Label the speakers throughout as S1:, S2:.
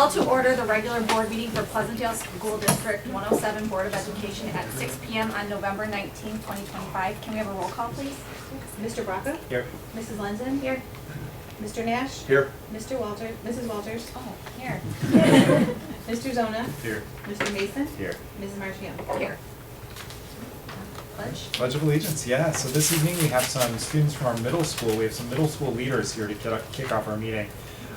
S1: Call to order the regular board meeting for Pleasantdale School District 107 Board of Education at 6 p.m. on November 19, 2025. Can we have a roll call, please?
S2: Mr. Braca?
S3: Here.
S2: Mrs. Lenzen? Here. Mr. Nash?
S3: Here.
S2: Mr. Walters? Mrs. Walters?
S1: Oh, here.
S2: Mr. Zona?
S3: Here.
S2: Mr. Mason?
S3: Here.
S2: Mrs. Marchiano?
S1: Here. Pledge.
S3: Pledge of Allegiance, yeah. So this evening we have some students from our middle school. We have some middle school leaders here to kick off our meeting.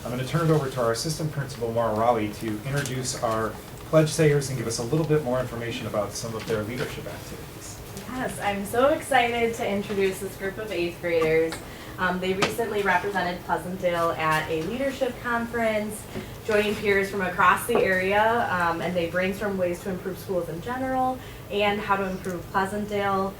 S3: I'm going to turn it over to our assistant principal, Maura Raleigh, to introduce our pledge sayers and give us a little bit more information about some of their leadership activities.
S4: Yes, I'm so excited to introduce this group of 8th graders. They recently represented Pleasantdale at a leadership conference, joining peers from across the area, and they brainstormed ways to improve schools in general and how to improve Pleasantdale.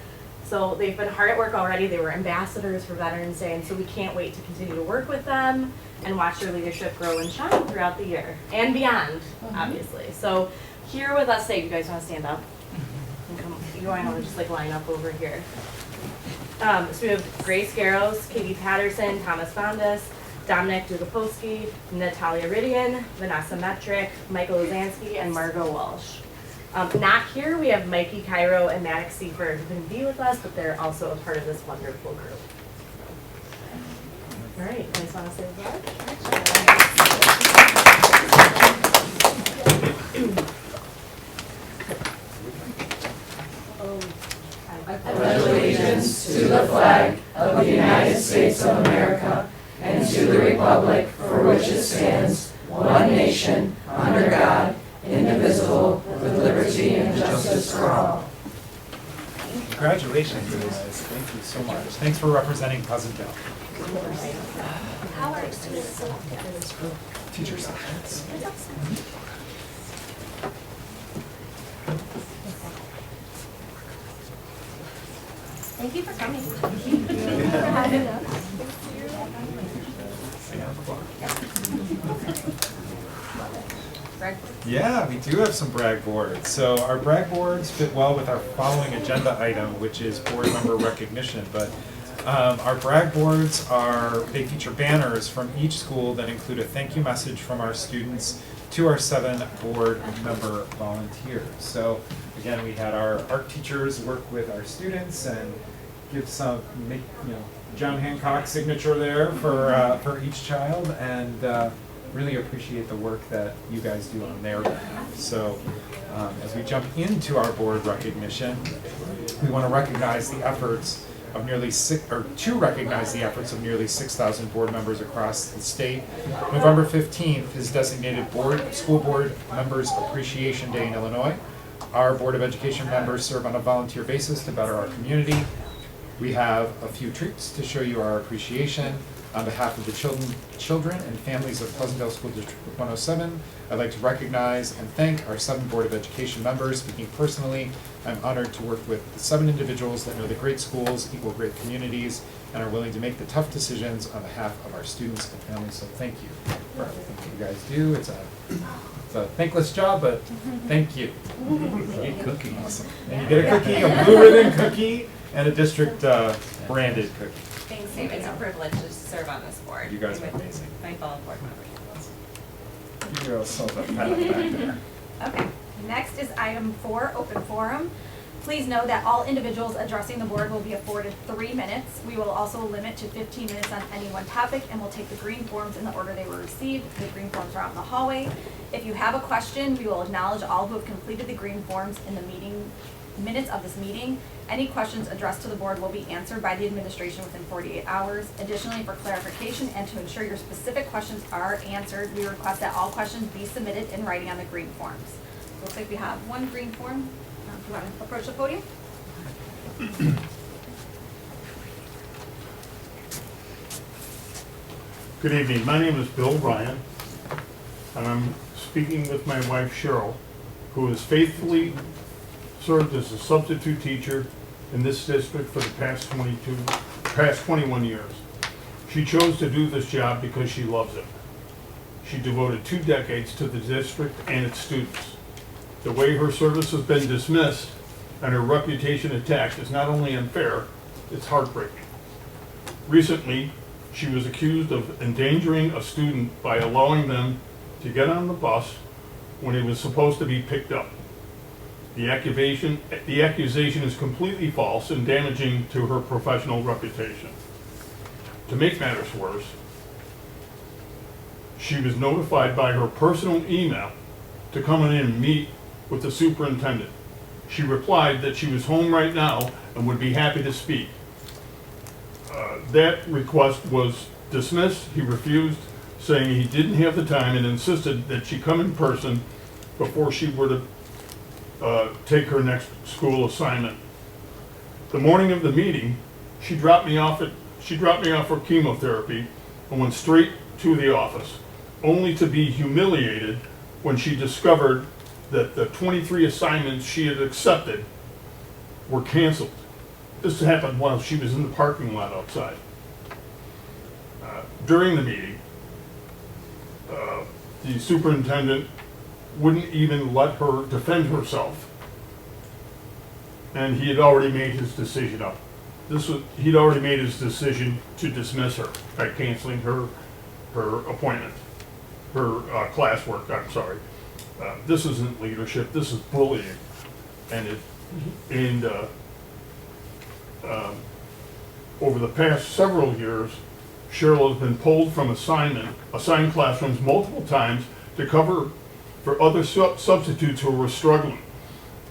S4: So they've been hard at work already. They were ambassadors for Veterans Day, and so we can't wait to continue to work with them and watch their leadership grow and shine throughout the year and beyond, obviously. So here with us today, you guys want to stand up? And come, you want to just like line up over here. So we have Grace Garros, Katie Patterson, Thomas Bondas, Dominic Dugapolsky, Natalia Ridian, Vanessa Metrick, Michael Lazansky, and Margot Walsh. Not here, we have Mikey Cairo and Maddox Seaford who couldn't be with us, but they're also a part of this wonderful group. All right, you guys want to say the pledge?
S5: I pledge allegiance to the flag of the United States of America and to the republic for which it stands, one nation, under God, indivisible, with liberty and justice for all.
S3: Congratulations, guys. Thank you so much. Thanks for representing Pleasantdale.
S1: How are students selected?
S3: Teacher selections.
S1: Thank you for coming. Thank you for having us.
S3: Yeah, we do have some brag boards. So our brag boards fit well with our following agenda item, which is board member recognition. But our brag boards they feature banners from each school that include a thank you message from our students to our 7 board member volunteers. So again, we had our art teachers work with our students and give John Hancock signature there for each child, and really appreciate the work that you guys do on their behalf. So as we jump into our board recognition, we want to recognize the efforts of nearly 6,000 board members across the state. November 15th is designated School Board Members Appreciation Day in Illinois. Our Board of Education members serve on a volunteer basis to better our community. We have a few treats to show you our appreciation. On behalf of the children and families of Pleasantdale School District 107, I'd like to recognize and thank our 7 Board of Education members. Speaking personally, I'm honored to work with the 7 individuals that know the great schools equal great communities and are willing to make the tough decisions on behalf of our students and families. So thank you for everything that you guys do. It's a thankless job, but thank you. You get cookies. And you get a cookie, a blue ribbon cookie, and a district branded cookie.
S6: Thanks, Dave. It's a privilege to serve on this board.
S3: You guys are amazing.
S6: My fellow board members.
S3: Give yourself a pat on the back there.
S1: Okay, next is item 4, open forum. Please know that all individuals addressing the board will be afforded 3 minutes. We will also limit to 15 minutes on any one topic, and we'll take the green forms in the order they were received. The green forms are out in the hallway. If you have a question, we will acknowledge all who have completed the green forms in the minutes of this meeting. Any questions addressed to the board will be answered by the administration within 48 hours. Additionally, for clarification and to ensure your specific questions are answered, we request that all questions be submitted in writing on the green forms. Looks like we have 1 green form. Do you want to approach the podium?
S7: Good evening. My name is Bill Ryan, and I'm speaking with my wife Cheryl, who has faithfully served as a substitute teacher in this district for the past 21 years. She chose to do this job because she loves it. She devoted 2 decades to the district and its students. The way her service has been dismissed and her reputation attacked is not only unfair, it's heartbreaking. Recently, she was accused of endangering a student by allowing them to get on the bus when he was supposed to be picked up. The accusation is completely false and damaging to her professional reputation. To make matters worse, she was notified by her personal email to come in and meet with the superintendent. She replied that she was home right now and would be happy to speak. That request was dismissed. He refused, saying he didn't have the time, and insisted that she come in person before she were to take her next school assignment. The morning of the meeting, she dropped me off for chemotherapy and went straight to the office, only to be humiliated when she discovered that the 23 assignments she had accepted were canceled. This happened while she was in the parking lot outside. During the meeting, the superintendent wouldn't even let her defend herself, and he had already made his decision up. He'd already made his decision to dismiss her by canceling her appointment, her classwork. I'm sorry. This isn't leadership. This is bullying, and over the past several years, Cheryl has been pulled from assigned classrooms multiple times to cover for other substitutes who were struggling.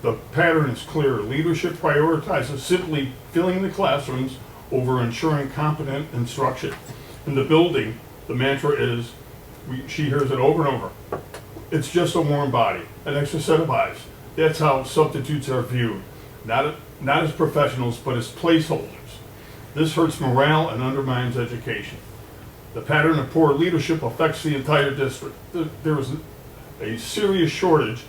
S7: The pattern is clear. Leadership prioritizes simply filling the classrooms over ensuring competent instruction. In the building, the mantra is, she hears it over and over, it's just a warm body, an extra set of eyes. That's how substitutes are viewed, not as professionals, but as placeholders. This hurts morale and undermines education. The pattern of poor leadership affects the entire district. There is a serious shortage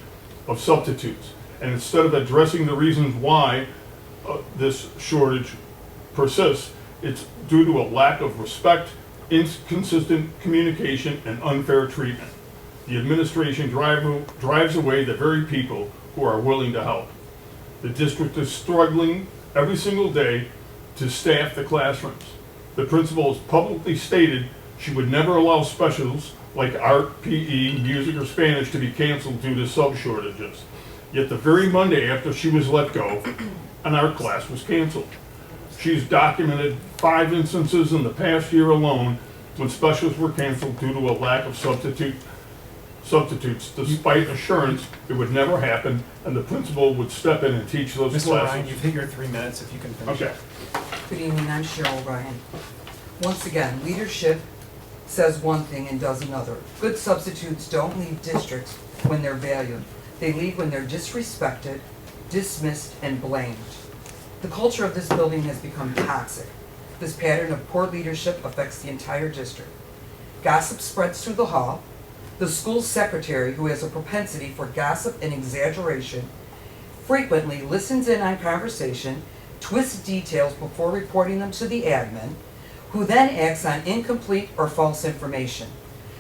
S7: of substitutes, and instead of addressing the reasons why this shortage persists, it's due to a lack of respect, inconsistent communication, and unfair treatment. The administration drives away the very people who are willing to help. The district is struggling every single day to staff the classrooms. The principal has publicly stated she would never allow specials like art, PE, music, or Spanish to be canceled due to sub shortages. Yet the very Monday after she was let go, an art class was canceled. She's documented 5 instances in the past year alone when specials were canceled due to a lack of substitutes, despite assurance it would never happen and the principal would step in and teach those
S3: Mr.
S7: classes.
S3: Ryan, you've hit your 3 minutes, if you can finish.
S7: Okay.
S5: Good evening, I'm Cheryl Ryan. Once again, leadership says one thing and does another. Good substitutes don't leave districts when they're valued. They leave when they're disrespected, dismissed, and blamed. The culture of this building has become toxic. This pattern of poor leadership affects the entire district. Gossip spreads through the hall. The school secretary, who has a propensity for gossip and exaggeration, frequently listens in on conversation, twists details before reporting them to the admin, who then acts on incomplete or false information.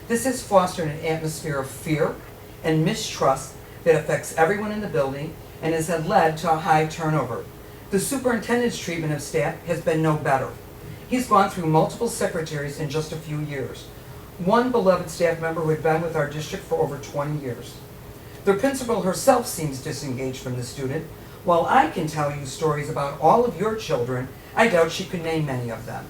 S5: This has fostered an atmosphere of fear and mistrust that affects everyone in the building and has led to a high turnover. The superintendent's treatment of staff has been no better. He's gone through multiple secretaries in just a few years. One beloved staff member who had been with our district for over 20 years. The principal herself seems disengaged from the student. While I can tell you stories about all of your children, I doubt she could name many of them.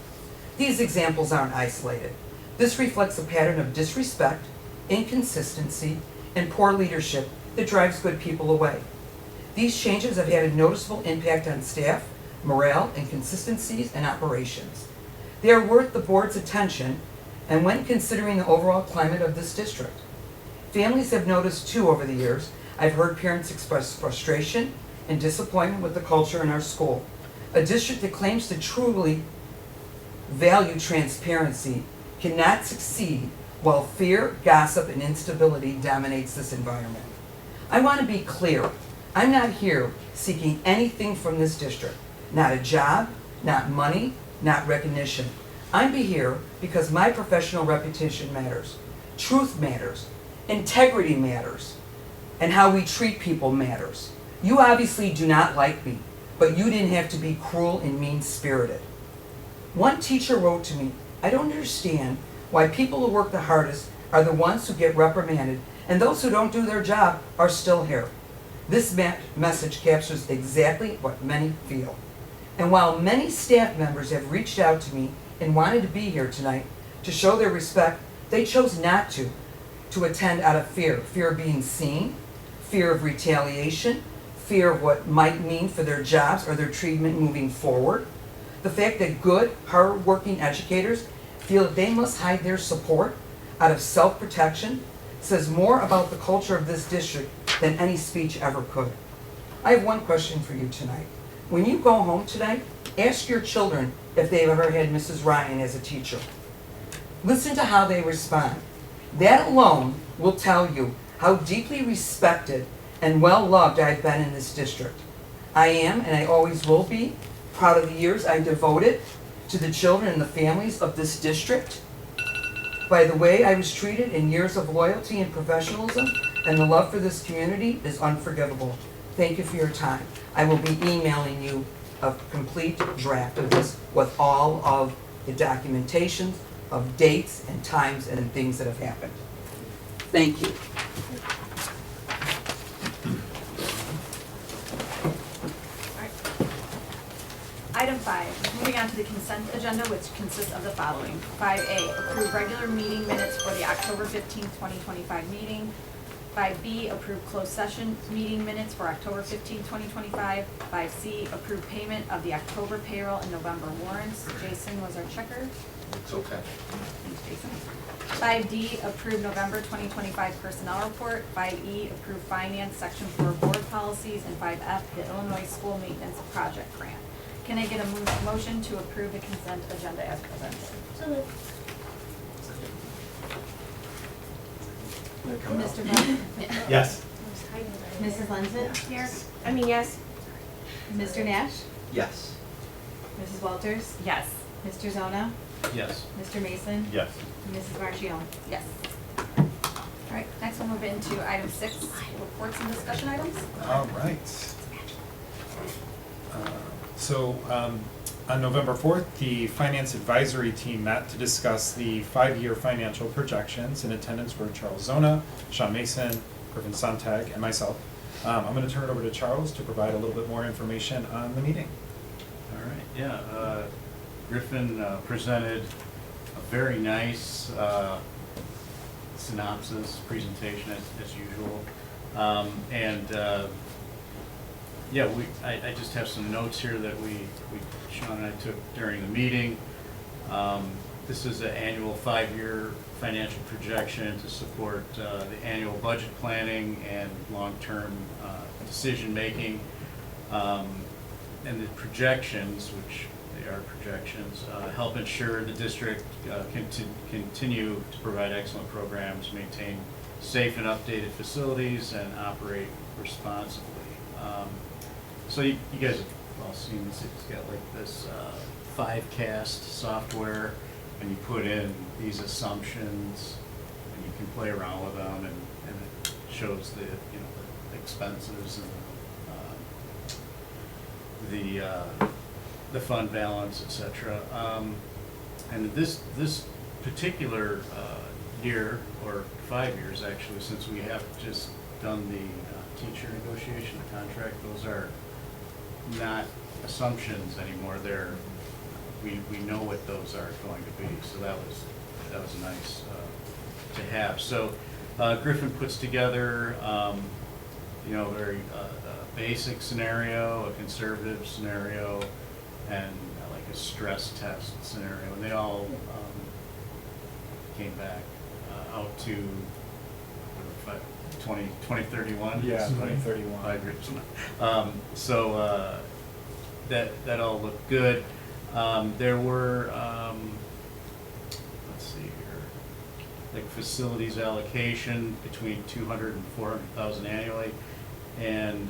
S5: These examples aren't isolated. This reflects a pattern of disrespect, inconsistency, and poor leadership that drives good people away. These changes have had a noticeable impact on staff, morale, and consistencies in operations. They are worth the board's attention and when considering the overall climate of this district. Families have noticed too over the years. I've heard parents express frustration and disappointment with the culture in our school. A district that claims to truly value transparency cannot succeed while fear, gossip, and instability dominates this environment. I want to be clear. I'm not here seeking anything from this district. Not a job, not money, not recognition. I'm here because my professional reputation matters. Truth matters. Integrity matters. And how we treat people matters. You obviously do not like me, but you didn't have to be cruel and mean-spirited. One teacher wrote to me, I don't understand why people who work the hardest are the ones who get reprimanded, and those who don't do their job are still here. This message captures exactly what many feel. And while many staff members have reached out to me and wanted to be here tonight to show their respect, they chose not to attend out of fear. Fear of being seen, fear of retaliation, fear of what might mean for their jobs or their treatment moving forward. The fact that good, hard-working educators feel that they must hide their support out of self-protection says more about the culture of this district than any speech ever could. I have one question for you tonight. When you go home tonight, ask your children if they've ever had Mrs. Ryan as a teacher. Listen to how they respond. That alone will tell you how deeply respected and well-loved I've been in this district. I am, and I always will be, proud of the years I devoted to the children and the families of this district. By the way I was treated in years of loyalty and professionalism, and the love for this community is unforgivable. Thank you for your time. I will be emailing you a complete draft of this with all of the documentation of dates and times and things that have happened. Thank you.
S1: Item 5, moving on to the consent agenda, which consists of the following. 5A, approve regular meeting minutes for the October 15th, 2025 meeting. 5B, approve closed session meeting minutes for October 15th, 2025. 5C, approve payment of the October payroll and November warrants. Jason was our checker.
S3: It's okay.
S1: Thanks, Jason. 5D, approve November 2025 personnel report. 5E, approve finance section 4 board policies. And 5F, the Illinois School Maintenance Project Grant. Can I get a motion to approve the consent agenda as presented?
S6: So moved.
S1: Mr. Bowden?
S7: Yes.
S2: Mrs. Linton?
S6: Here.
S2: Yes. Mr. Nash?
S8: Yes.
S2: Mrs. Walters?
S1: Yes.
S2: Mr. Zona?
S8: Yes.
S2: Mr. Mason?
S7: Yes.
S2: And Mrs. Marchione?
S1: Yes. All right, next we'll move into item 6, reports and discussion items.
S3: All right. So on November 4th, the Finance Advisory Team met to discuss the 5-year financial projections. In attendance were Charles Zona, Sean Mason, Griffin Sontag, and myself. I'm going to turn it over to Charles to provide a little bit more information on the meeting.
S9: All right, yeah, Griffin presented a very nice synopsis presentation as usual. Yeah, I just have some notes here that Sean and I took during the meeting. This is an annual 5-year financial projection to support the annual budget planning and long-term decision-making. And the projections, which they are projections, help ensure the district can continue to provide excellent programs, maintain safe and updated facilities, and operate responsibly. So you guys have all seen this. It's got like this 5cast software, and you put in these assumptions, and you can play around with them, and it shows the the expenses and the fund balance, etc. And this particular year, or 5 years actually, since we have just done the teacher negotiation, the contract, those are not assumptions anymore. We know what those are going to be. So that was nice to have. So Griffin puts together a very basic scenario, a conservative scenario, and like a stress test scenario, and they all came back out to 2031.
S3: Yeah, 2031.
S9: 5 years. So that all looked good. There were let's see here, like facilities allocation between 200 and 400,000 annually, and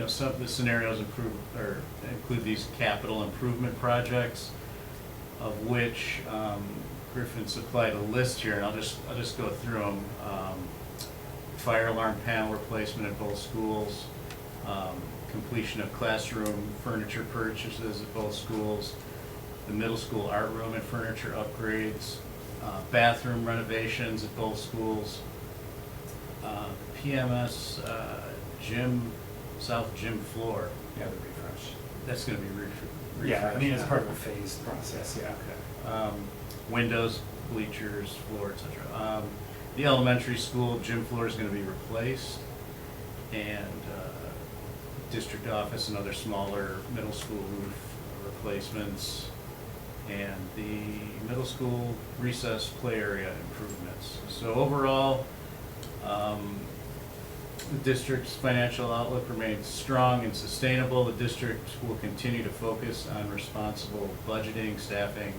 S9: some of the scenarios include these capital improvement projects, of which Griffin supplied a list here, and I'll just go through them. Fire alarm panel replacement at both schools, completion of classroom furniture purchases at both schools, the middle school art room and furniture upgrades, bathroom renovations at both schools. PMS gym, south gym floor,
S3: Yeah, the refresh.
S9: that's gonna be refreshed.
S3: Yeah, I mean, it's part of a phased process, yeah.
S9: Okay. Windows, bleachers, floor, etc. The elementary school gym floor is gonna be replaced, and district office and other smaller middle school roof replacements, and the middle school recess play area improvements. So overall, the district's financial outlook remains strong and sustainable. The district will continue to focus on responsible budgeting, staffing,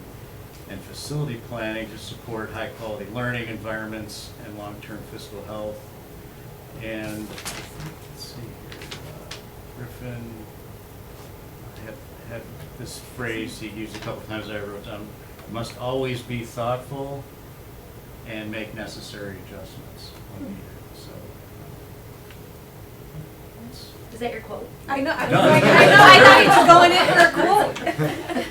S9: and facility planning to support high-quality learning environments and long-term fiscal health. And let's see here, Griffin had this phrase he used a couple times I wrote down: must always be thoughtful and make necessary adjustments when needed. So.
S4: Is that your quote?
S1: I know, I was
S9: No.
S1: like, I thought he was going in for a quote.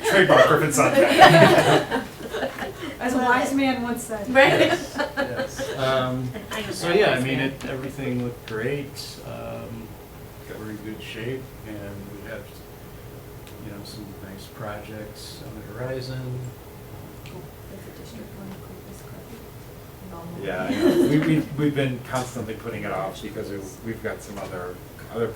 S3: Trademark Griffin Sontag.
S1: As a wise man once said.
S4: Right.
S9: Yes. So yeah, I mean, everything looked great. We're in good shape, and we have, some nice projects on the horizon.
S3: Yeah, I know. We've been constantly putting it off because we've got some other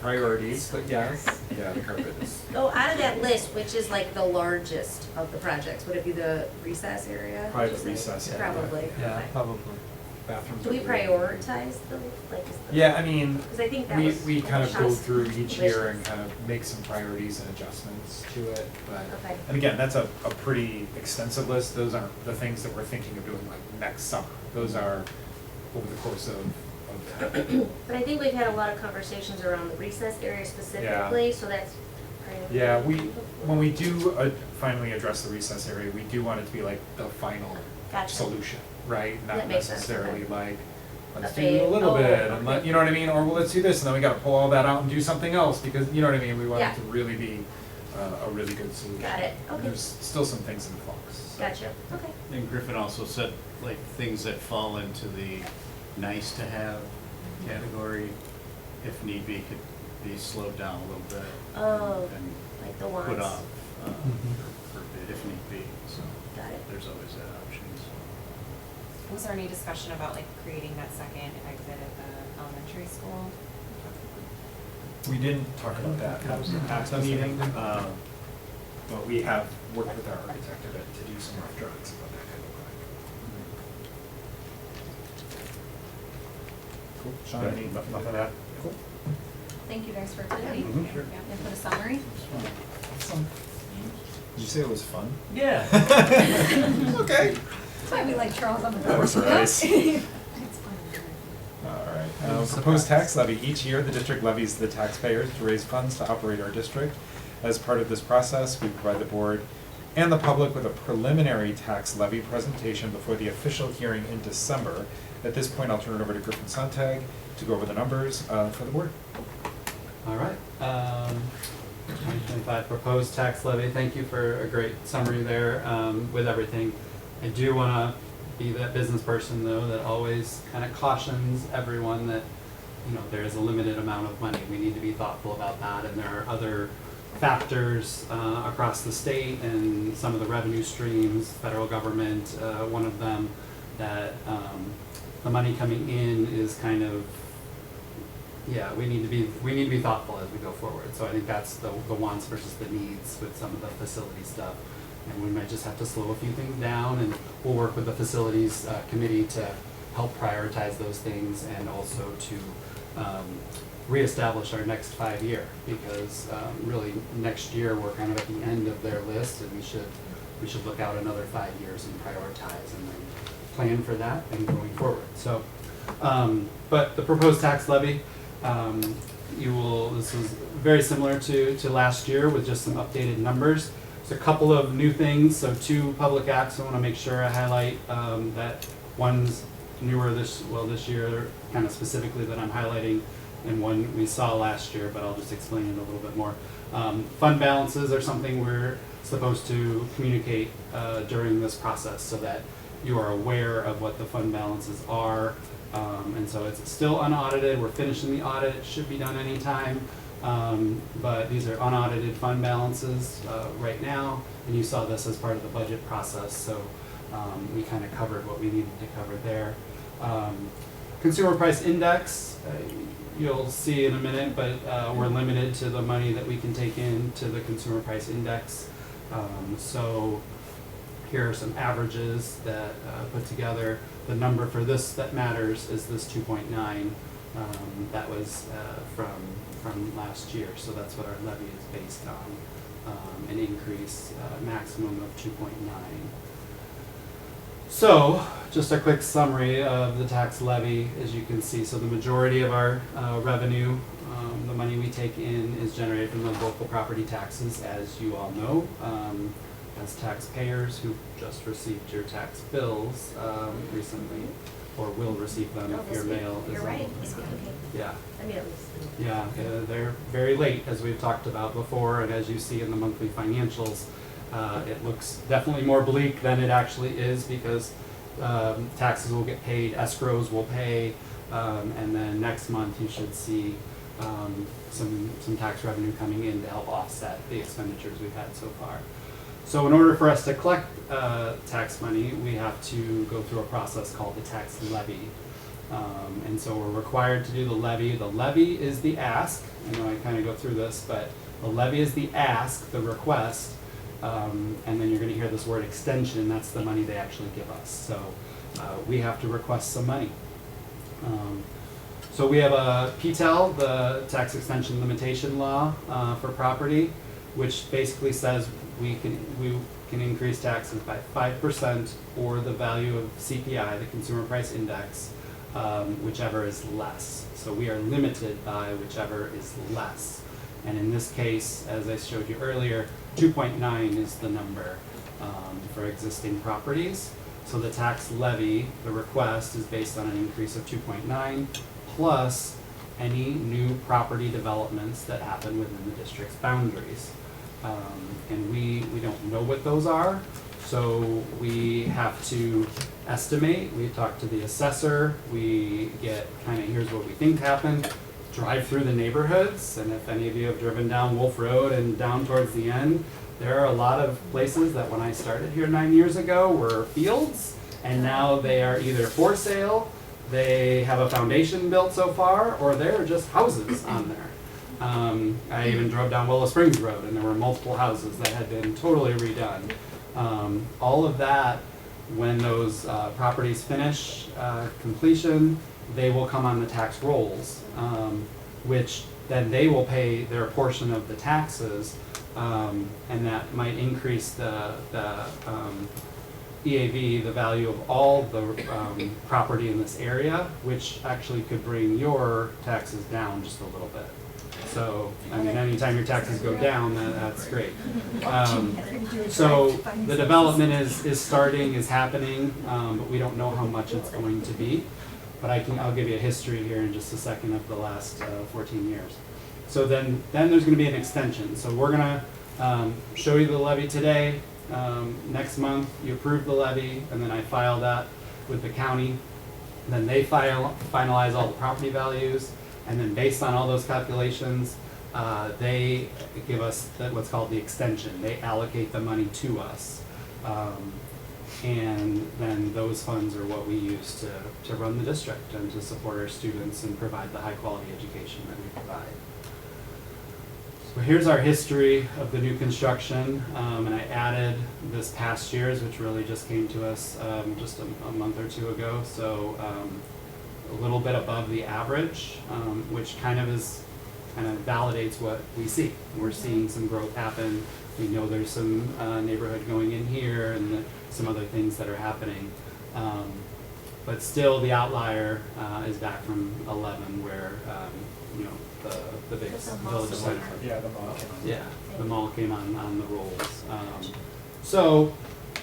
S3: priorities, but yes, yeah, the carpet is.
S8: So out of that list, which is like the largest of the projects? Would it be the recess area?
S3: Private
S8: Would you say?
S3: recess area.
S8: Probably.
S5: Yeah,
S8: Okay.
S5: probably.
S3: Bathrooms.
S8: Do we
S3: are really-
S8: prioritize them? Like, is the,
S3: Yeah, I mean,
S8: because I think that
S3: we
S8: was.
S3: kind of go through each year and
S8: Delicious.
S3: kind of make some priorities and adjustments to it, but.
S8: Okay.
S3: And again, that's a pretty extensive list. Those aren't the things that we're thinking of doing like next summer. Those are over the course of time.
S8: But I think we've had a lot of conversations around the recess area specifically, so that's. priority.
S3: Yeah, when we do finally address the recess area, we do want it to be like the final
S8: Gotcha.
S3: solution, right?
S8: That
S3: Not
S8: makes sense,
S3: necessarily
S8: okay.
S3: like, let's
S8: A
S3: do
S8: big-
S3: a little
S8: oh,
S3: bit, and
S8: okay.
S3: you know what I mean? Or well, let's do this, and then we gotta pull all that out and do something else, because, you know what I mean? We want
S8: Yeah.
S3: it to really be a really good solution.
S8: Got it,
S3: And
S8: okay.
S3: there's still some things in flux. so.
S8: Gotcha, okay.
S9: And Griffin also said, like, things that fall into the nice to have category, if need be, could be slowed down a little bit.
S8: Oh,
S9: And
S8: like the ones.
S9: put off for a bit if need be, so
S8: Got it.
S9: there's always that option, so.
S6: Was there any discussion about like creating that second exit at the elementary school?
S3: We didn't talk about that at the meeting, but we have worked with our architect a bit to do some rough drawings of what that could look like. Cool. Sean, any, nothing to add? Cool.
S1: Thank you guys for attending.
S3: Mhm. Sure.
S1: And for the summary.
S3: Awesome. Did you say it was fun?
S9: Yeah.
S3: Okay.
S1: That's why we like Charles on the
S3: That
S1: board.
S3: was nice.
S1: It's fun.
S3: All right. Proposed tax levy. Each year, the district levies the taxpayers to raise funds to operate our district. As part of this process, we provide the board and the public with a preliminary tax levy presentation before the official hearing in December. At this point, I'll turn it over to Griffin Sontag to go over the numbers for the board.
S10: All right, 2025 proposed tax levy. Thank you for a great summary there with everything. I do want to be that business person though that always kind of cautions everyone that there is a limited amount of money. We need to be thoughtful about that, and there are other factors across the state and some of the revenue streams, federal government, one of them, that the money coming in is kind of, we need to be thoughtful as we go forward. So I think that's the wants versus the needs with some of the facility stuff. And we might just have to slow a few things down, and we'll work with the facilities committee to help prioritize those things, and also to reestablish our next 5-year, because really next year we're kind of at the end of their list, and we should look out another 5 years and prioritize and then plan for that and going forward. So, but the proposed tax levy, this was very similar to last year with just some updated numbers. There's a couple of new things, so 2 public acts I want to make sure I highlight, that one's newer this year, kind of specifically that I'm highlighting, and one we saw last year, but I'll just explain it a little bit more. Fund balances are something we're supposed to communicate during this process, so that you are aware of what the fund balances are. And so it's still unaudited. We're finishing the audit. It should be done anytime. But these are unaudited fund balances right now. And you saw this as part of the budget process. So we kind of covered what we needed to cover there. Consumer price index, you'll see in a minute, but we're limited to the money that we can take in to the consumer price index. So here are some averages that put together. The number for this that matters is this 2.9. That was from last year, so that's what our levy is based on, an increase maximum of 2.9. So, just a quick summary of the tax levy, as you can see. So the majority of our revenue, the money we take in, is generated from the local property taxes, as you all know. As taxpayers who just received your tax bills recently, or will receive them if your mail is.
S8: You're right, this week, okay.
S10: Yeah.
S8: I mean, at least.
S10: Yeah, they're very late, as we've talked about before, and as you see in the monthly financials, it looks definitely more bleak than it actually is, because taxes will get paid, escrows will pay, and then next month you should see some tax revenue coming in to help offset the expenditures we've had so far. So in order for us to collect tax money, we have to go through a process called the tax levy. And so we're required to do the levy. The levy is the ask. I know I kind of go through this, but the levy is the ask, the request, and then you're going to hear this word extension. That's the money they actually give us. So we have to request some money. So we have a PTEL, the Tax Extension Limitation Law for property, which basically says we can increase taxes by 5% or the value of CPI, the Consumer Price Index, whichever is less. So we are limited by whichever is less. And in this case, as I showed you earlier, 2.9 is the number for existing properties. So the tax levy, the request, is based on an increase of 2.9 plus any new property developments that happen within the district's boundaries. And we don't know what those are, so we have to estimate. We talk to the assessor, we get kind of, here's what we think happened, drive through the neighborhoods, and if any of you have driven down Wolf Road and down towards the end, there are a lot of places that when I started here 9 years ago were fields, and now they are either for sale, they have a foundation built so far, or they're just houses on there. I even drove down Willow Springs Road, and there were multiple houses that had been totally redone. All of that, when those properties finish completion, they will come on the tax rolls, which then they will pay their portion of the taxes, and that might increase the EAV, the value of all the property in this area, which actually could bring your taxes down just a little bit. So, I mean, anytime your taxes go down, that's great. So the development is starting, is happening, but we don't know how much it's going to be. But I'll give you a history here in just a second of the last 14 years. So then there's going to be an extension. So we're going to show you the levy today. Next month, you approve the levy, and then I file that with the county. And then they finalize all the property values. And then based on all those calculations, they give us what's called the extension. They allocate the money to us. And then those funds are what we use to run the district and to support our students and provide the high quality education that we provide. So here's our history of the new construction, and I added this past year's, which really just came to us just a month or two ago. So a little bit above the average, which kind of validates what we see. We're seeing some growth happen. We know there's some neighborhood going in here and some other things that are happening. But still the outlier is back from 11 where, the big village center.
S3: Yeah, the mall.
S10: Yeah, the mall came on the rolls. So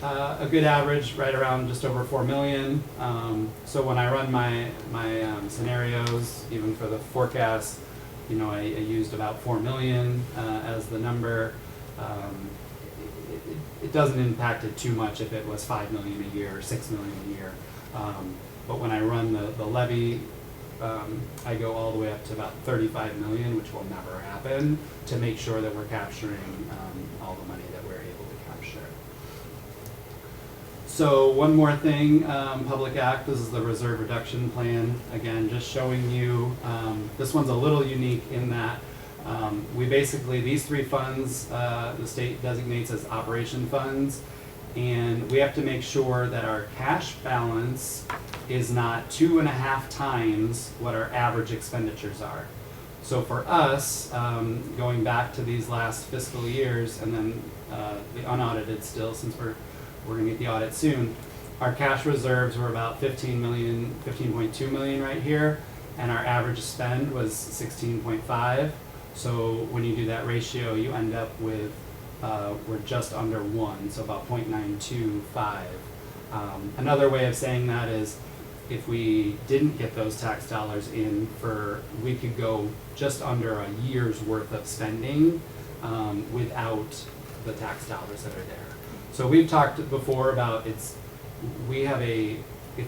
S10: a good average right around just over 4 million. So when I run my scenarios, even for the forecast, I used about 4 million as the number. it doesn't impact it too much if it was 5 million a year or 6 million a year. But when I run the levy, I go all the way up to about 35 million, which will never happen, to make sure that we're capturing all the money that we're able to capture. So one more thing, Public Act, this is the reserve reduction plan. Again, just showing you, this one's a little unique in that we basically, these three funds, the state designates as operation funds, and we have to make sure that our cash balance is not 2.5 times what our average expenditures are. So for us, going back to these last fiscal years, and then the unaudited still, since we're gonna get the audit soon, our cash reserves were about 15.2 million right here, and our average spend was 16.5. So when you do that ratio, you end up with, we're just under 1, so about 0.925. Another way of saying that is, if we didn't get those tax dollars in we could go just under a year's worth of spending without the tax dollars that are there. So we've talked before about if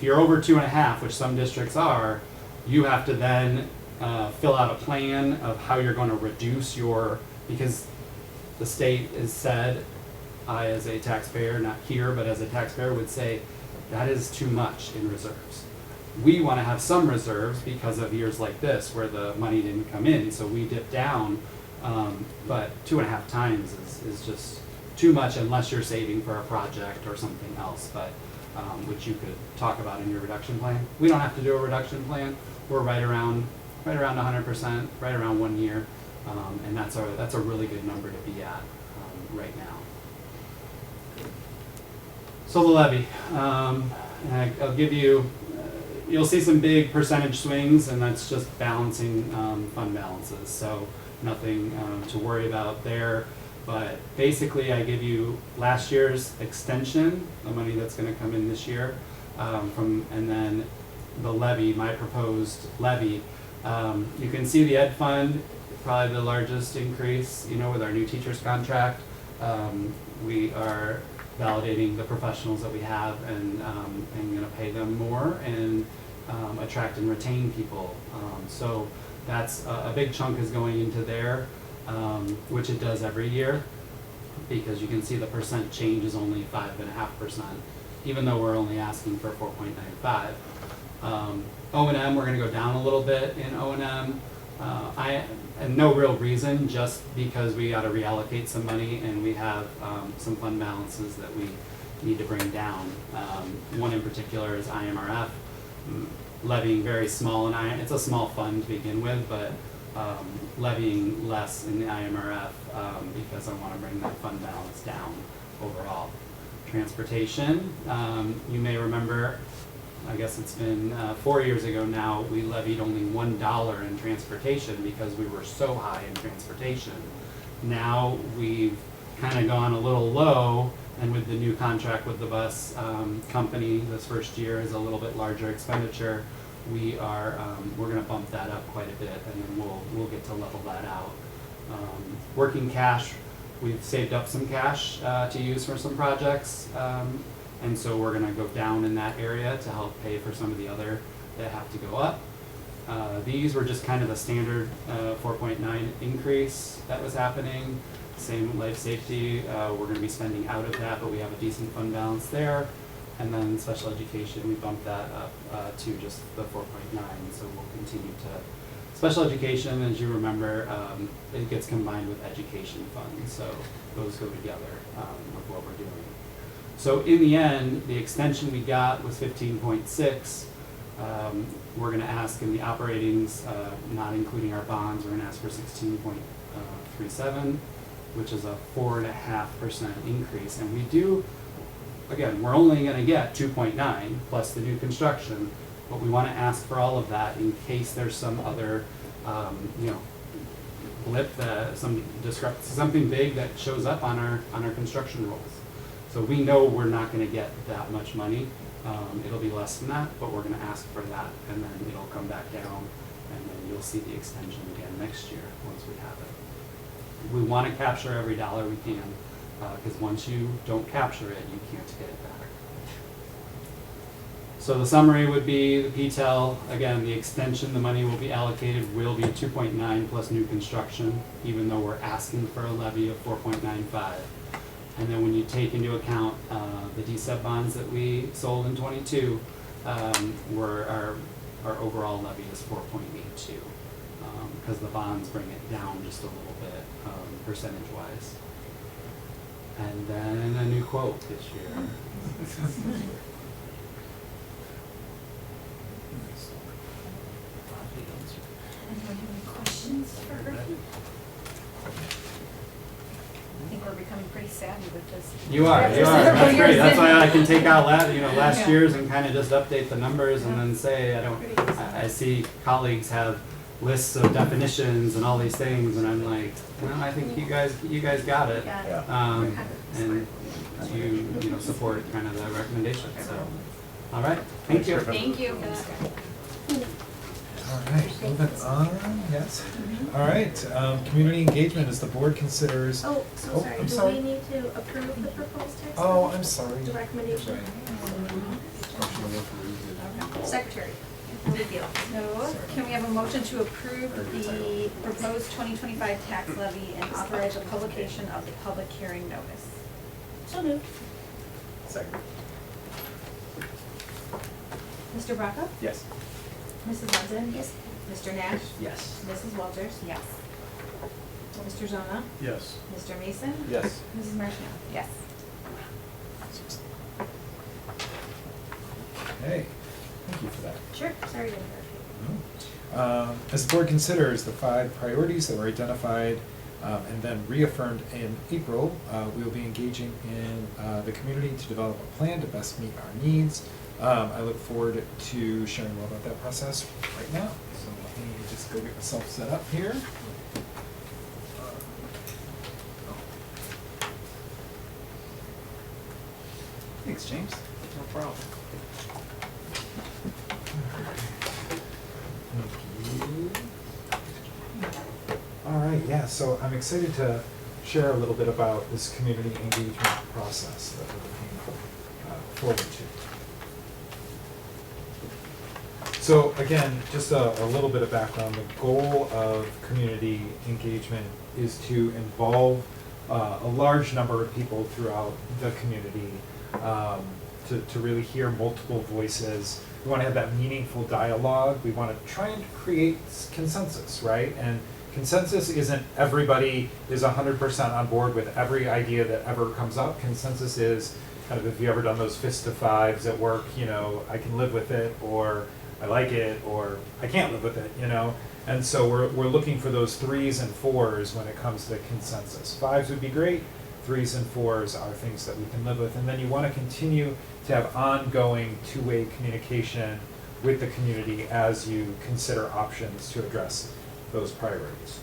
S10: you're over 2.5, which some districts are, you have to then fill out a plan of how you're going to reduce because the state has said, I as a taxpayer, not here, but as a taxpayer would say, that is too much in reserves. We want to have some reserves because of years like this where the money didn't come in, so we dip down, but 2.5 times is just too much unless you're saving for a project or something else, but which you could talk about in your reduction plan. We don't have to do a reduction plan. We're right around 100%, right around 1 year, and that's a really good number to be at right now. So the levy, and I'll give you, you'll see some big percentage swings, and that's just balancing fund balances, so nothing to worry about there. But basically, I give you last year's extension, the money that's going to come in this year, and then the levy, my proposed levy. You can see the ed fund, probably the largest increase, with our new teacher's contract. We are validating the professionals that we have and going to pay them more and attract and retain people. So that's a big chunk is going into there, which it does every year, because you can see the percent change is only 5.5%, even though we're only asking for 4.95. O&M, we're going to go down a little bit in O&M. And no real reason, just because we got to reallocate some money and we have some fund balances that we need to bring down. One in particular is IMRF, levying very small, and it's a small fund to begin with, but levying less in the IMRF because I want to bring that fund balance down overall. Transportation, you may remember, I guess it's been 4 years ago now, we levied only $1 in transportation because we were so high in transportation. Now we've kind of gone a little low, and with the new contract with the bus company, this first year is a little bit larger expenditure. We're going to bump that up quite a bit, and then we'll get to level that out. Working cash, we've saved up some cash to use for some projects. And so we're going to go down in that area to help pay for some of the other that have to go up. These were just kind of the standard 4.9 increase that was happening. Same life safety, we're going to be spending out of that, but we have a decent fund balance there. And then special education, we bumped that up to just the 4.9, so we'll continue to. Special education, as you remember, it gets combined with education funds, so those go together with what we're doing. So in the end, the extension we got was 15.6. We're going to ask in the operatings, not including our bonds, we're going to ask for 16.37, which is a 4.5% increase. And we do, again, we're only going to get 2.9 plus the new construction, but we want to ask for all of that in case there's some other, blip, some discrepancy, something big that shows up on our construction rolls. So we know we're not going to get that much money. It'll be less than that, but we're going to ask for that, and then it'll come back down, and then you'll see the extension again next year once we have it. We want to capture every dollar we can. because once you don't capture it, you can't get it back. So the summary would be the PTEL, again, the extension, the money will be allocated will be 2.9 plus new construction, even though we're asking for a levy of 4.95. And then when you take into account the DSEP bonds that we sold in '22, our overall levy is 4.82, because the bonds bring it down just a little bit percentage-wise. And then a new quote this year.
S1: Anyone have any questions for her? I think we're becoming pretty savvy with this.
S10: You are. That's great. That's why I can take out last year's and kind of just update the numbers and then say, I see colleagues have lists of definitions and all these things, and I'm like, well, I think you guys got it. And you support kind of the recommendation. So, all right. Thank you.
S1: Thank you.
S3: All right, moving on, yes. All right, community engagement as the board considers.
S8: Oh, so sorry,
S3: I'm
S8: do
S3: sorry.
S8: we need to approve the proposed text?
S3: Oh, I'm sorry.
S8: The recommendation? Secretary, no big deal.
S1: So, can we have a motion to approve the proposed 2025 tax levy and authorize the publication of the public hearing notice?
S8: So moved.
S5: Second.
S2: Mr. Bracco?
S5: Yes.
S2: Mrs. Munson?
S8: Yes.
S2: Mr. Nash?
S5: Yes.
S2: Mrs. Walters?
S1: Yes.
S2: Mr. Zona?
S9: Yes.
S2: Mr. Mason?
S5: Yes.
S2: Mrs. Marshall?
S1: Yes.
S3: Okay, thank you for that.
S8: Sure, sorry to interrupt you.
S3: As the board considers the 5 priorities that were identified and then reaffirmed in April, we will be engaging in the community to develop a plan to best meet our needs. I look forward to sharing more about that process right now. So let me just go get myself set up here.
S5: Thanks, James. No problem.
S3: All right, yeah, so I'm excited to share a little bit about this community engagement process that we're looking forward to. So again, just a little bit of background. The goal of community engagement is to involve a large number of people throughout the community to really hear multiple voices. We want to have that meaningful dialogue. We want to try and create consensus, right? And consensus isn't everybody is 100% on board with every idea that ever comes up. Consensus is kind of, if you ever done those fist of fives at work, I can live with it, or I like it, or I can't live with it, And so we're looking for those 3s and 4s when it comes to consensus. 5s would be great. 3s and 4s are things that we can live with. And then you want to continue to have ongoing two-way communication with the community as you consider options to address those priorities.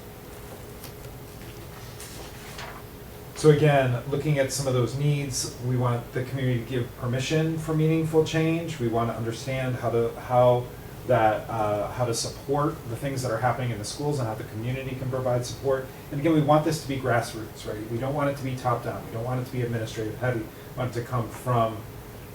S3: So again, looking at some of those needs, we want the community to give permission for meaningful change. We want to understand how to support the things that are happening in the schools and how the community can provide support. And again, we want this to be grassroots, right? We don't want it to be top down. We don't want it to be administrative heavy. We want it to come from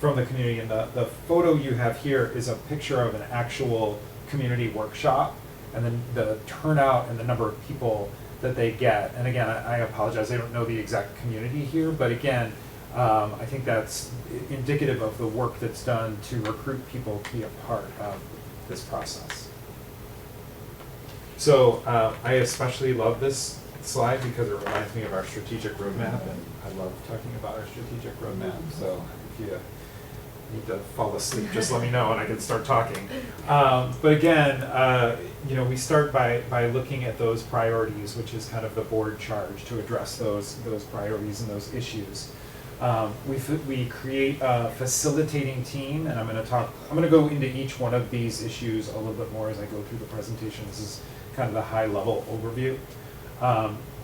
S3: the community. And the photo you have here is a picture of an actual community workshop, and then the turnout and the number of people that they get. And again, I apologize, I don't know the exact community here, but again, I think that's indicative of the work that's done to recruit people to be a part of this process. So I especially love this slide because it reminds me of our strategic roadmap, and I love talking about our strategic roadmap. So if you need to fall asleep, just let me know and I can start talking. But again, we start by looking at those priorities, which is kind of the board charge to address those priorities and those issues. We create a facilitating team, and I'm going to go into each one of these issues a little bit more as I go through the presentation. This is kind of the high level overview.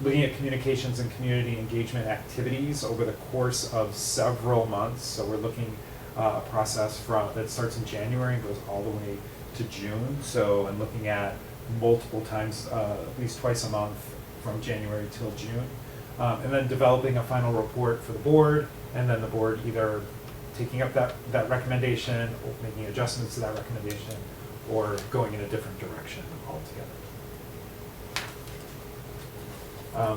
S3: Looking at communications and community engagement activities over the course of several months. So we're looking a process that starts in January and goes all the way to June. So I'm looking at multiple times, at least twice a month from January till June. and then developing a final report for the board, and then the board either taking up that recommendation, or making adjustments to that recommendation, or going in a different direction altogether.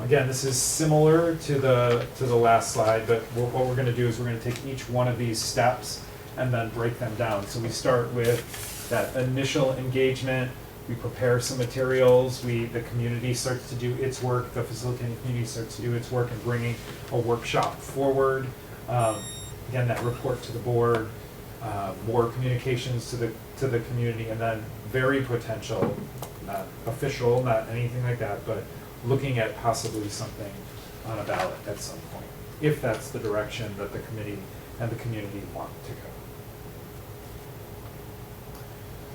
S3: Again, this is similar to the last slide, but what we're going to do is we're going to take each one of these steps and then break them down. So we start with that initial engagement. We prepare some materials. The community starts to do its work. The facilitating community starts to do its work in bringing a workshop forward. Again, that report to the board, more communications to the community, and then very potential, not official, not anything like that, but looking at possibly something on a ballot at some point, if that's the direction that the committee and the community want to go.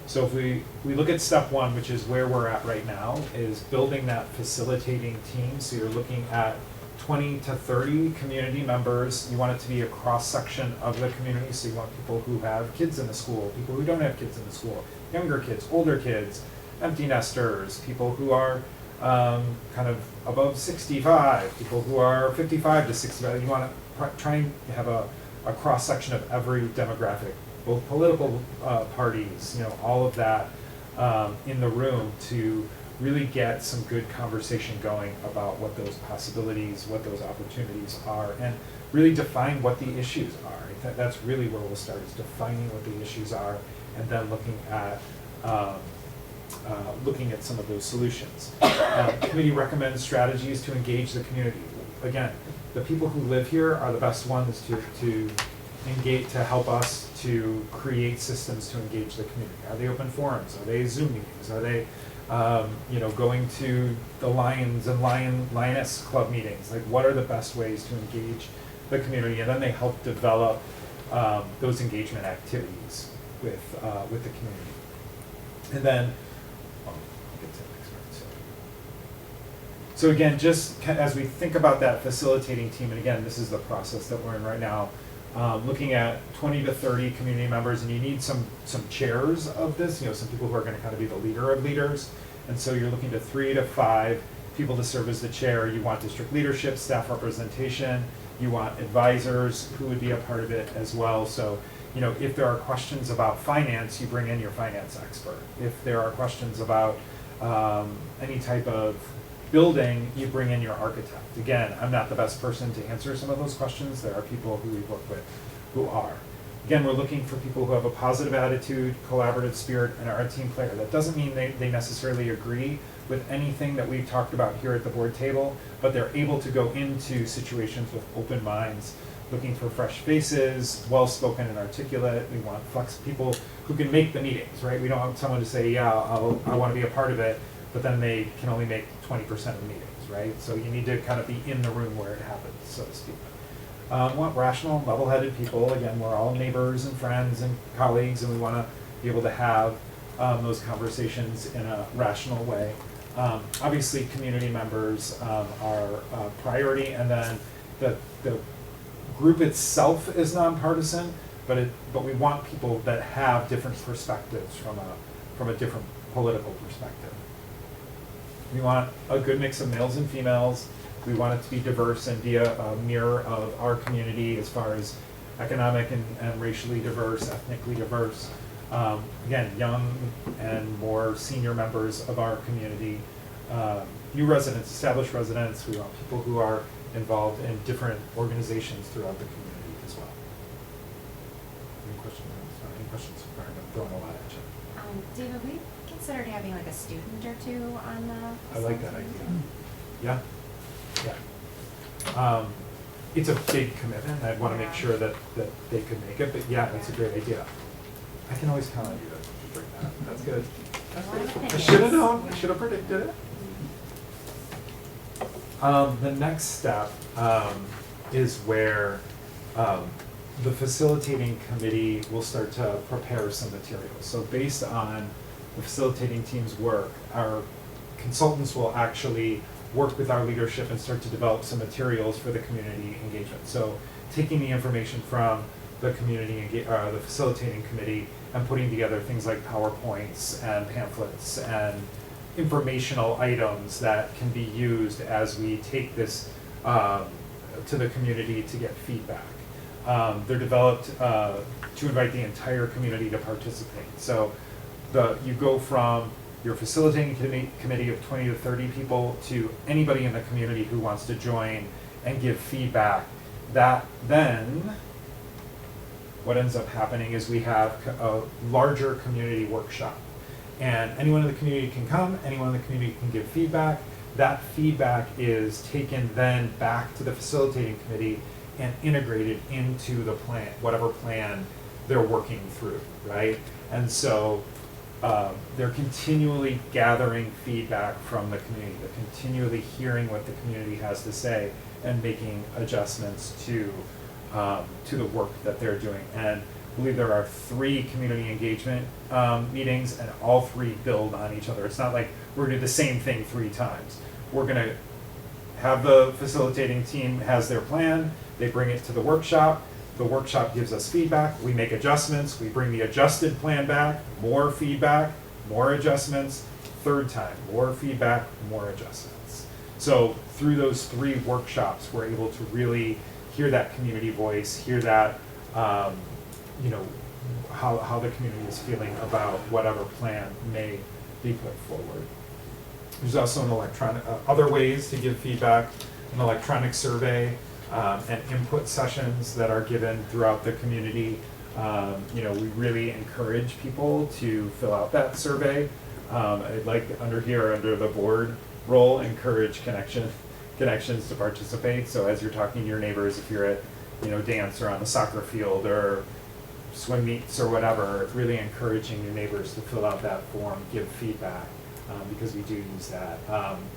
S3: So if we look at step one, which is where we're at right now, is building that facilitating team. So you're looking at 20 to 30 community members. You want it to be a cross-section of the community. So you want people who have kids in the school, people who don't have kids in the school, younger kids, older kids, empty nesters, people who are kind of above 65, people who are 55 to 65. You want to try and have a cross-section of every demographic, both political parties, all of that in the room to really get some good conversation going about what those possibilities, what those opportunities are, and really define what the issues are. That's really where we'll start, is defining what the issues are, and then looking at some of those solutions. Committee recommends strategies to engage the community. Again, the people who live here are the best ones to engage, to help us to create systems to engage the community. Are they open forums? Are they Zoom meetings? Are they going to the Lions and Lioness Club meetings? Like, what are the best ways to engage the community? And then they help develop those engagement activities with the community. And then, I'll get to the next part. So again, just as we think about that facilitating team, and again, this is the process that we're in right now, looking at 20 to 30 community members, and you need some chairs of this, some people who are going to kind of be the leader of leaders. And so you're looking to 3 to 5 people to serve as the chair. You want district leadership, staff representation. You want advisors who would be a part of it as well. So, if there are questions about finance, you bring in your finance expert. If there are questions about any type of building, you bring in your architect. Again, I'm not the best person to answer some of those questions. There are people who we work with who are. Again, we're looking for people who have a positive attitude, collaborative spirit, and are a team player. That doesn't mean they necessarily agree with anything that we've talked about here at the board table, but they're able to go into situations with open minds, looking for fresh faces, well-spoken and articulate. We want people who can make the meetings, right? We don't want someone to say, yeah, I want to be a part of it, but then they can only make 20% of the meetings, right? So you need to kind of be in the room where it happens, so to speak. We want rational, level-headed people. Again, we're all neighbors and friends and colleagues, and we want to be able to have those conversations in a rational way. Obviously, community members are a priority, and then the group itself is nonpartisan, but we want people that have different perspectives from a different political perspective. We want a good mix of males and females. We want it to be diverse and be a mirror of our community as far as economic and racially diverse, ethnically diverse. Again, young and more senior members of our community. New residents, established residents. We want people who are involved in different organizations throughout the community as well. Any questions? Any questions? Sorry, I'm throwing a lot at you.
S6: David, have we considered having like a student or two on the?
S3: I like that idea. Yeah. Yeah. It's a big commitment. I'd want to make sure that they could make it, but yeah, that's a great idea. I can always count on you to bring that. That's good. That's good. I should have known. I should have predicted it. The next step is where the facilitating committee will start to prepare some materials. So based on the facilitating team's work, our consultants will actually work with our leadership and start to develop some materials for the community engagement. So taking the information from the the facilitating committee and putting together things like PowerPoints and pamphlets and informational items that can be used as we take this to the community to get feedback. They're developed to invite the entire community to participate. So you go from your facilitating committee of 20 to 30 people to anybody in the community who wants to join and give feedback. That then, what ends up happening is we have a larger community workshop. And anyone in the community can come, anyone in the community can give feedback. That feedback is taken then back to the facilitating committee and integrated into the plan, whatever plan they're working through, right? And so they're continually gathering feedback from the community. They're continually hearing what the community has to say and making adjustments to the work that they're doing. And I believe there are 3 community engagement meetings, and all 3 build on each other. It's not like we're gonna do the same thing 3 times. We're gonna have the facilitating team has their plan, they bring it to the workshop gives us feedback, we make adjustments, we bring the adjusted plan back, more feedback, more adjustments, 3rd time, more feedback, more adjustments. So through those 3 workshops, we're able to really hear that community voice, hear that, you know, how the community is feeling about whatever plan may be put forward. There's also an electronic, other ways to give feedback, an electronic survey, and input sessions that are given throughout the community. You know, we really encourage people to fill out that survey. I'd like under the board role, encourage connections to participate. So as you're talking to your neighbors, if you're at, you know, dance or on the soccer field or swim meets or whatever, really encouraging your neighbors to fill out that form, give feedback. Because we do use that.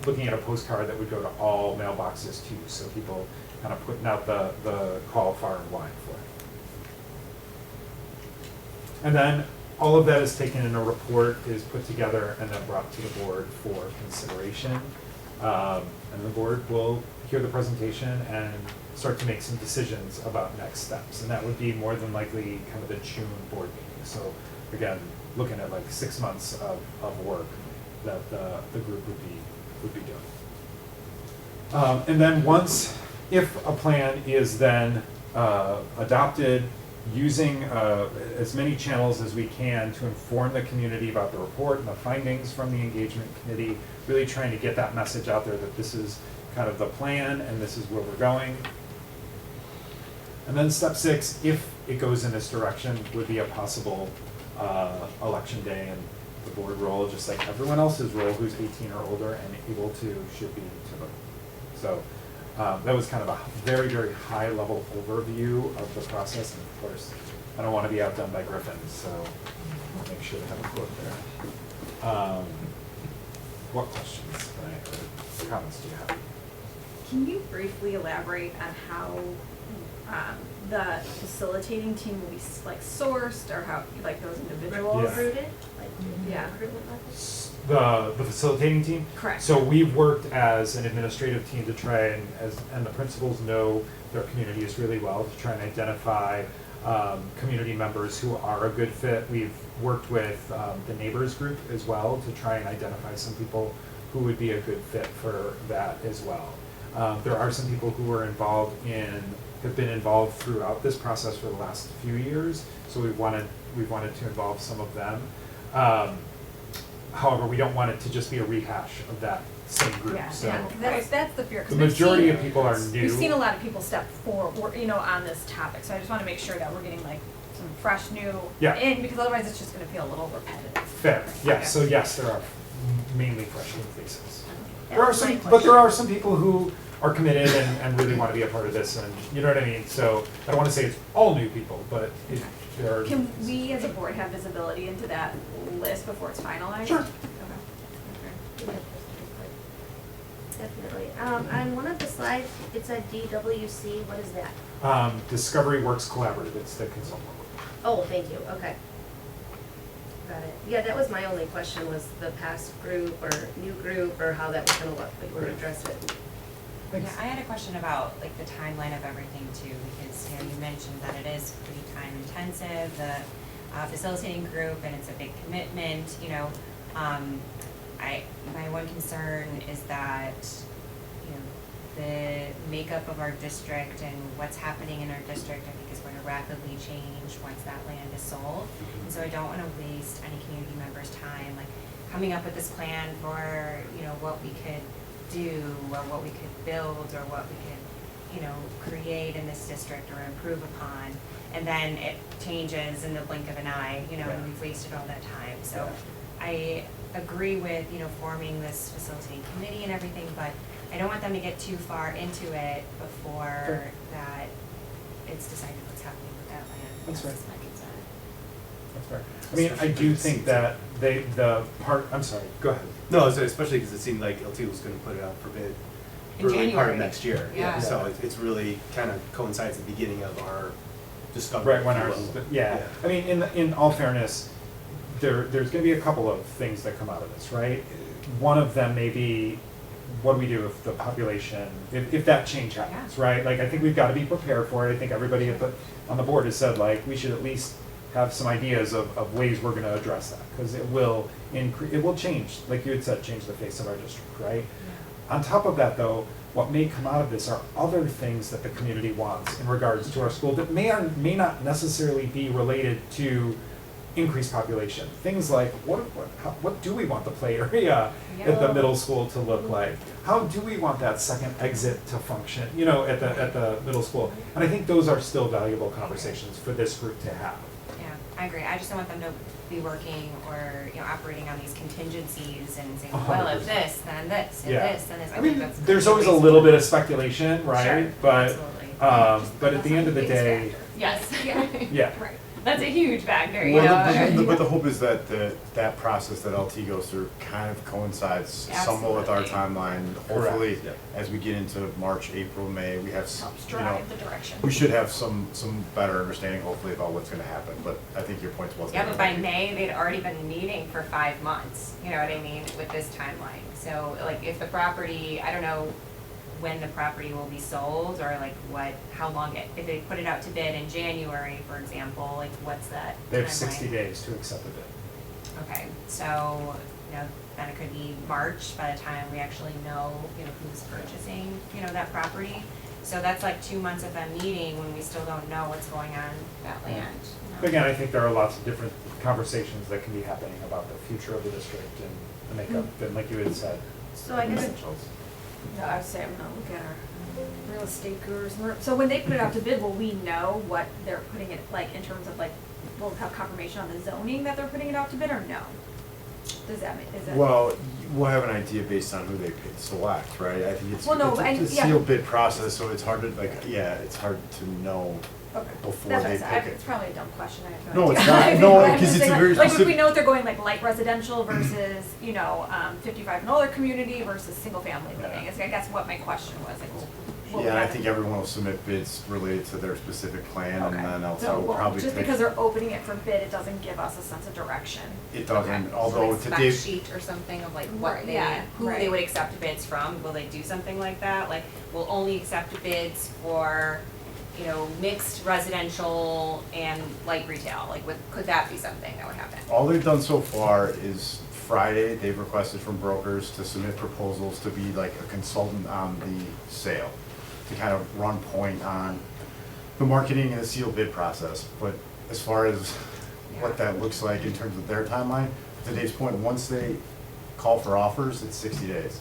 S3: Looking at a postcard that would go to all mailboxes too, so people kind of putting out the call far and wide for it. And then all of that is taken in a report, is put together, and then brought to the board for consideration. And the board will hear the presentation and start to make some decisions about next steps. And that would be more than likely kind of the June board meeting. So again, looking at like 6 months of work that the group would be doing. And then if a plan is then adopted, using as many channels as we can to inform the community about the report and the findings from the engagement committee, really trying to get that message out there that this is kind of the plan and this is where we're going. And then step 6, if it goes in this direction, would be a possible election day and the board role, just like everyone else's role who's 18 or older and able to, should be to vote. So that was kind of a very, very high level overview of the process. And of course, I don't want to be outdone by Griffin, so I'll make sure to have a quote there. What questions or comments do you have?
S1: Can you briefly elaborate on how the facilitating team will be like sourced, or how like those individuals?
S3: Yeah.
S8: Recruited?
S1: Yeah.
S8: Recruitment methods?
S3: The facilitating team?
S1: Correct.
S3: So we've worked as an administrative team to try and the principals know their communities really well, to try and identify community members who are a good fit. We've worked with the neighbors group as well to try and identify some people who would be a good fit for that as well. There are some people who are have been involved throughout this process for the last few years, so we've wanted to involve some of them. However, we don't want it to just be a rehash of that same group.
S1: Yeah,
S3: So
S1: yeah. That's the fear. 'Cause
S3: the
S1: we've
S3: majority
S1: seen-
S3: of people are new.
S1: We've seen a lot of people step forward, you know, on this topic. So I just want to make sure that we're getting like some fresh, new in, because otherwise it's just going to feel a little repetitive.
S3: Fair, yes.
S1: Okay.
S3: So yes, there are mainly fresh new faces.
S1: Yeah,
S3: There are
S1: that's
S3: some,
S1: my
S3: but
S1: question.
S3: there are some people who are committed and really want to be a part of this, and you know what I mean? So I don't want to say it's all new people, but there are.
S1: Can we as a board have visibility into that list before it's finalized?
S3: Sure.
S1: Okay.
S8: Definitely. On one of the slides, it said DWC. What is that?
S3: Discovery Works Collaborative, it's the consultant.
S8: Oh, thank you. Okay. Got it. Yeah, that was my only question, was the past group or new group, or how that was going to look, but you
S3: Right.
S8: addressed it.
S6: Yeah, I had a question about like the timeline of everything too, because you know, you mentioned that it is pretty time intensive, the facilitating group, and it's a big commitment, you know. My one concern is that, you know, the makeup of our district and what's happening in our district, I think is going to rapidly change once that land is sold. And so I don't want to waste any community members' time, like coming up with this plan for, you know, what we could do or what we could build or what we could, you know, create in this district or improve upon. And then it changes in the blink of an eye, you know, and we've wasted all that time. So I agree with, you know, forming this facilitating committee and everything, but I don't want them to get too far into it before that it's decided what's happening with that land.
S3: That's right.
S6: my concern.
S3: That's fair. I mean, I do think that I'm sorry, go ahead.
S11: No, so especially because it seemed like LT was going to put it out for bid
S6: In
S11: early part
S6: January.
S11: of next year.
S6: Yeah.
S11: So it's really kind of coincides at the beginning of our discovery.
S3: Right, when
S11: if you
S3: ours is,
S11: will.
S3: yeah. I mean, in all fairness, there's gonna be a couple of things that come out of this, right? One of them may be, what do we do if the population, if that change happens, right? Like, I think we've gotta be prepared for it. I think everybody on the board has said, like, we should at least have some ideas of ways we're gonna address that, because it will change, like you had said, change the face of our district, right? On top of that, though, what may come out of this are other things that the community wants in regards to our school that may or may not necessarily be related to increased population. Things like, what do we want the play area at the middle school to look like? How do we want that second exit to function, you know, at the middle school? And I think those are still valuable conversations for this group to have.
S6: Yeah, I agree. I just don't want them to be working or, you know, operating on these contingencies and saying, well, if this, then this, and
S3: Yeah.
S6: this, then this.
S3: I mean, there's always a little bit of speculation, right?
S6: Sure,
S3: But,
S6: absolutely.
S3: but at the end of the day,
S6: Yes.
S3: yeah.
S1: Right.
S6: That's a huge factor, you
S12: Well,
S6: know?
S12: but the hope is that that process that LT goes through kind of coincides somewhat with our
S6: Absolutely.
S12: timeline. Hopefully,
S3: Correct.
S12: as we get into March, April, May, we have,
S1: Helps
S12: you know,
S1: drive the direction.
S12: we should have some better understanding hopefully about what's gonna happen, but I think your point's well taken.
S6: Yeah, but by May, they'd already been meeting for 5 months, you know what I mean, with this timeline. So like if the property, I don't know when the property will be sold or like how long if they put it out to bid in January, for example, like what's that
S3: They have
S6: timeline?
S3: 60 days to accept a bid.
S6: Okay, so, you know, then it could be March by the time we actually know, you know, who's purchasing, you know, that property. So that's like 2 months of them meeting when we still don't know what's going on that land. you know?
S3: Again, I think there are lots of different conversations that can be happening about the future of the district and the makeup, and like you had said.
S8: So I guess,
S1: Yeah, I'd say I'm gonna look at our real estate gurus. So when they put it out to bid, will we know what they're putting it, like, in terms of, like, we'll have confirmation on the zoning that they're putting it out to bid, or no? Does that make, is it?
S12: Well, we'll have an idea based on who they select, right? I think it's
S1: Well, no,
S12: a
S1: yeah.
S12: sealed bid process, so it's hard to, like, it's hard to know
S1: Okay.
S12: before
S1: That's what
S12: they
S1: I said.
S12: pick it.
S1: It's probably a dumb question, I have
S12: No,
S1: no
S12: it's
S1: idea.
S12: not.
S1: I mean,
S12: No,
S1: I'm
S12: 'cause
S1: just
S12: it's a
S1: saying,
S12: very
S1: like, if we
S12: specific-
S1: know if they're going like light residential versus, you know, 55 and older community versus single family living, is I guess what my question was, like, what
S12: Yeah,
S1: would
S12: I
S1: that-
S12: think everyone will submit bids related to their specific plan, and
S1: Okay.
S12: then also
S1: So,
S12: will
S1: well,
S12: probably
S1: just
S12: pick.
S1: because they're opening it for bid, it doesn't give us a sense of direction.
S12: It doesn't,
S6: Okay.
S12: although
S6: So
S12: to
S6: like
S12: Dave.
S6: spec sheet or something of like what
S1: Right,
S6: they,
S1: yeah,
S6: who they
S1: right.
S6: would accept bids from, will they do something like that? Like, we'll only accept bids for, you know, mixed residential and light retail, like could that be something that would happen?
S12: All they've done so far is Friday, they've requested from brokers to submit proposals to be like a consultant on the sale, to kind of run point on the marketing and the sealed bid process. But as far as what that looks like in terms of their timeline, to Dave's point, once they call for offers, it's 60 days.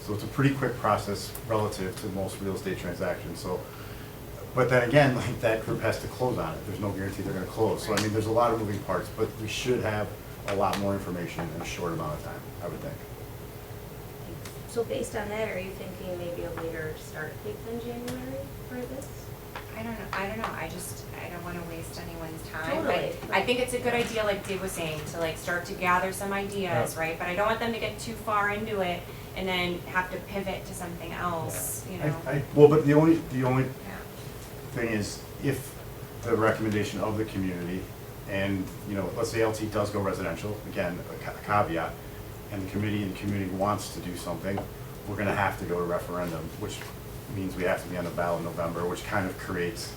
S12: So it's a pretty quick process relative to most real estate transactions, so. But then again, like, that group has to close on it, there's no guarantee they're gonna close. So I mean, there's a lot of moving parts, but we should have a lot more information in a short amount of time, I would think.
S8: so based on that, are you thinking maybe a later start date than January for this?
S6: I don't know, I don't wanna waste anyone's time.
S8: Totally,
S6: I think it's a good idea, like Dave was saying, to like start to gather some ideas,
S3: Yeah.
S6: right? But I don't want them to get too far into it and then have to pivot to something else, you know?
S12: Well, but the only
S6: Yeah.
S12: thing is, if the recommendation of the community, and, you know, let's say LT does go residential, again, a caveat, and the community wants to do something, we're gonna have to go to referendum, which means we have to be on the ballot in November, which kind of creates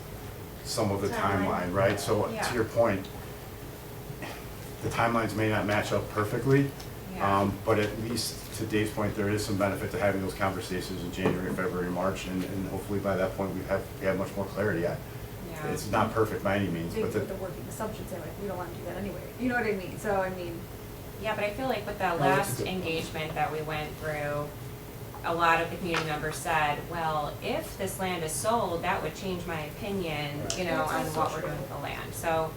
S12: some of the timeline, right? So
S6: Yeah.
S12: to your point, the timelines may not match up perfectly,
S6: Yeah.
S12: But at least to Dave's point, there is some benefit to having those conversations in January, February, March, and hopefully by that point, we have much more clarity.
S6: Yeah.
S12: It's not perfect by any means,
S1: Big
S12: but
S1: with the working assumptions anyway, we don't wanna do that anyway, you know what I mean, so I mean,
S6: Yeah, but I feel like with the
S12: that's a
S6: last
S12: good point.
S6: engagement that we went through, a lot of the community members said, well, if this land is sold, that would change my opinion, you know, on what we're doing with the land, so,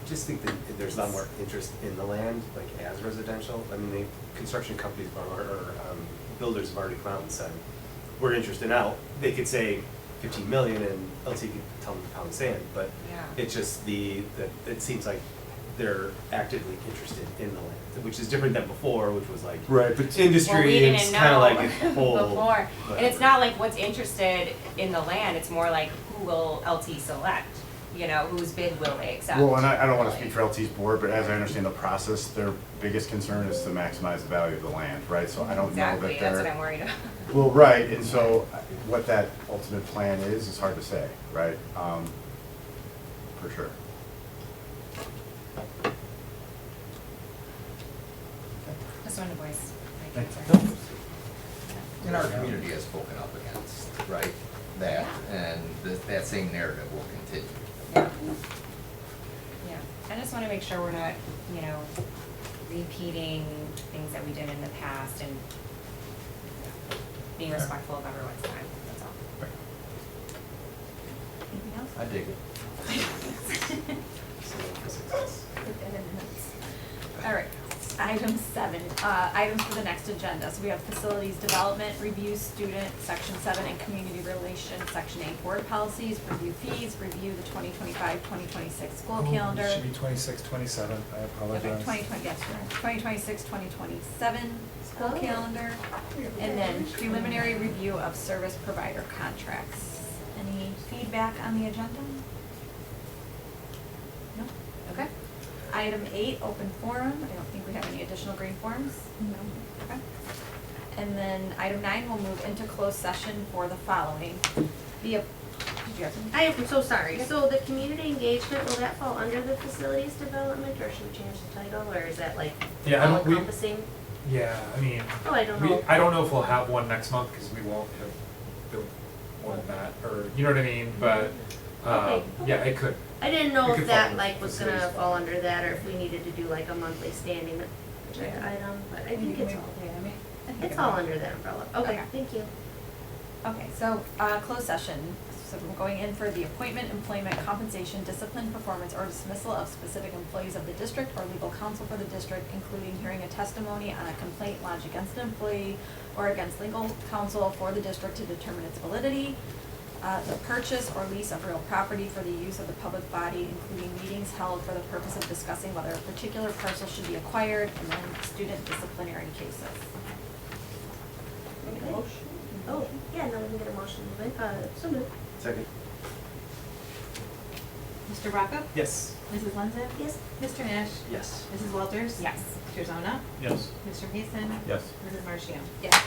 S11: Just think that there's a lot more interest in the land, like as residential. I mean, construction companies or builders have already come out and said, we're interested now. They could say 15 million and LT could tell them to pound sand, but
S6: yeah.
S11: it's just it seems like they're actively interested in the land, which is different than before, which was like
S12: Right, but
S11: industry,
S6: Well, we didn't
S11: it's kind of like
S6: know
S11: a whole.
S6: before, and it's
S11: whatever.
S6: not like what's interested in the land, it's more like who will LT select, you know, whose bid will they accept?
S12: Well, and I don't want to speak for LT's board, but as I understand the process, their biggest concern is to maximize the value of the land, right? So I don't know that
S6: Exactly,
S12: they're.
S6: that's what I'm worried about.
S12: Well, right, and so what that ultimate plan is hard to say, right? For sure.
S6: Just wanted to voice my
S3: Thank you.
S6: concern.
S5: And our community has spoken up against, right, that, and that same narrative will continue.
S6: Yeah. Yeah, I just wanna make sure we're not, you know, repeating things that we did in the past and being respectful of everyone's time, that's all.
S1: anything else?
S5: I dig it.
S1: All right, item 7, items for the next agenda. So we have facilities development, review student, section 7, and community relations, section 8, board policies, review fees, review the 2025-2026 school calendar.
S3: It should be 26, 27, I apologize.
S1: Okay, 2020, yes, you're right. 2026, 2027 school
S8: Oh.
S1: calendar, and then preliminary review of service provider contracts. Any feedback on the agenda? No? Okay. Item 8, open forum. I don't think we have any additional green forms. No. Okay. And then item 9, we'll move into closed session for the following. Did you have something?
S8: I am so sorry. So the community engagement, will that fall under the facilities development, or should we change the title, or is that like
S3: Yeah, I
S8: all
S3: don't- we-
S8: encompassing?
S3: Yeah, I mean,
S8: Oh, I don't know.
S3: I don't know if we'll have one next month, because we won't have built one that, or, you know what I mean, but,
S8: Okay.
S3: yeah, it could.
S8: I didn't
S3: It
S8: know
S3: could
S8: if that
S3: fall
S8: like was gonna
S3: facilities.
S8: fall under that, or if we needed to do like a monthly standing agenda item, but I think it's all, it's all under that umbrella. Okay,
S1: Okay.
S8: thank you.
S1: Okay, so, closed session, so we're going in for the appointment, employment, compensation, discipline, performance, or dismissal of specific employees of the district or legal counsel for the district, including hearing a testimony on a complaint lodged against an employee or against legal counsel for the district to determine its validity, the purchase or lease of real property for the use of the public body, including meetings held for the purpose of discussing whether a particular parcel should be acquired, and then student disciplinary cases.
S8: Okay. Oh, yeah, no, we can get a motion moving, so moved.
S11: Second.
S2: Mr. Rocco?
S11: Yes.
S2: Mrs. London?
S8: Yes.
S2: Mr. Nash?
S11: Yes.
S2: Mrs. Walters?
S6: Yes.
S2: Mr. Zona?
S9: Yes.
S2: Mr. Mason?
S12: Yes.
S2: Mrs. Marshall?
S1: Yes.